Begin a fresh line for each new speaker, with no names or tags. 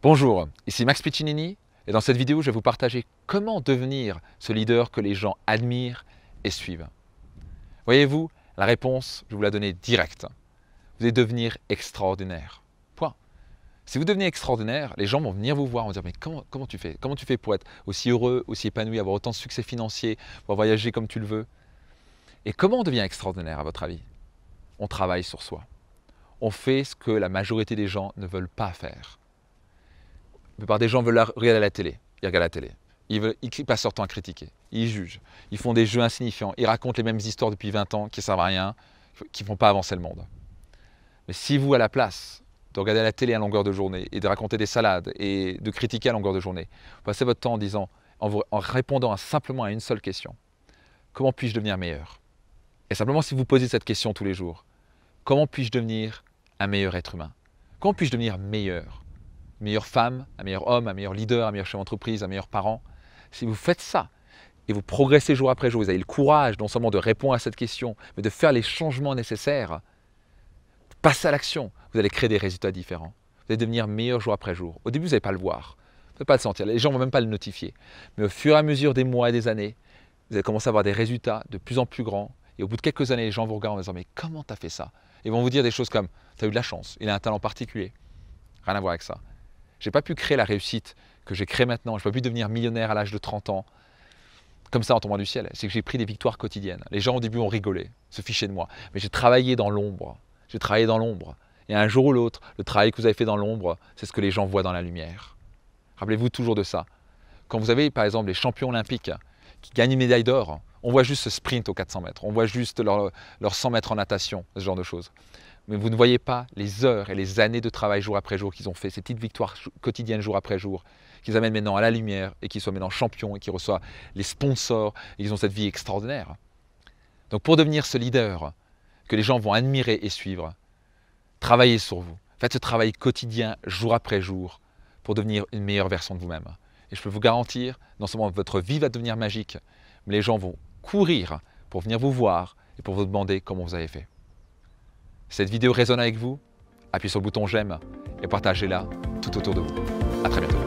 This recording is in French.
Bonjour, ici Max Piccinini et dans cette vidéo je vais vous partager comment devenir ce leader que les gens admirent et suivent. Voyez-vous, la réponse, je vais vous la donner directe. Vous allez devenir extraordinaire. Point. Si vous devenez extraordinaire, les gens vont venir vous voir, vont dire mais comment tu fais? Comment tu fais pour être aussi heureux, aussi épanoui, avoir autant de succès financier, pour voyager comme tu le veux? Et comment on devient extraordinaire à votre avis? On travaille sur soi. On fait ce que la majorité des gens ne veulent pas faire. La plupart des gens veulent regarder la télé. Ils regardent la télé. Ils passent leur temps à critiquer. Ils jugent. Ils font des jeux insignifiants. Ils racontent les mêmes histoires depuis 20 ans qui ne servent à rien, qui ne font pas avancer le monde. Mais si vous, à la place de regarder la télé à longueur de journée et de raconter des salades et de critiquer à longueur de journée, vous passez votre temps en répondant simplement à une seule question. Comment puis-je devenir meilleur? Et simplement si vous posez cette question tous les jours, comment puis-je devenir un meilleur être humain? Comment puis-je devenir meilleur? Meilleure femme, un meilleur homme, un meilleur leader, un meilleur chef d'entreprise, un meilleur parent. Si vous faites ça et vous progressez jour après jour, vous avez le courage non seulement de répondre à cette question, mais de faire les changements nécessaires, passer à l'action, vous allez créer des résultats différents. Vous allez devenir meilleur jour après jour. Au début, vous n'allez pas le voir, vous n'allez pas le sentir, les gens ne vont même pas le notifier. Mais au fur et à mesure des mois et des années, vous allez commencer à avoir des résultats de plus en plus grands. Et au bout de quelques années, les gens vous regardent en disant « Mais comment tu as fait ça ?» Ils vont vous dire des choses comme « Tu as eu de la chance, il a un talent particulier. » Rien à voir avec ça. Je n'ai pas pu créer la réussite que j'ai créée maintenant. Je n'ai pas pu devenir millionnaire à l'âge de 30 ans, comme ça en tombant du ciel. C'est que j'ai pris des victoires quotidiennes. Les gens au début ont rigolé, se fichaient de moi. Mais j'ai travaillé dans l'ombre. J'ai travaillé dans l'ombre. Et un jour ou l'autre, le travail que vous avez fait dans l'ombre, c'est ce que les gens voient dans la lumière. Rappelez-vous toujours de ça. Quand vous avez par exemple les champions olympiques qui gagnent une médaille d'or, on voit juste ce sprint aux 400 mètres. On voit juste leurs 100 mètres en natation, ce genre de choses. Mais vous ne voyez pas les heures et les années de travail jour après jour qu'ils ont fait, ces petites victoires quotidiennes jour après jour, qu'ils amènent maintenant à la lumière et qu'ils soient maintenant champions et qu'ils reçoivent les sponsors et qu'ils ont cette vie extraordinaire. Donc pour devenir ce leader que les gens vont admirer et suivre, travaillez sur vous. Faites ce travail quotidien jour après jour pour devenir une meilleure version de vous-même. Et je peux vous garantir, non seulement votre vie va devenir magique, mais les gens vont courir pour venir vous voir et pour vous demander comment vous avez fait. Si cette vidéo résonne avec vous, appuyez sur le bouton j'aime et partagez-la tout autour de vous. À très bientôt.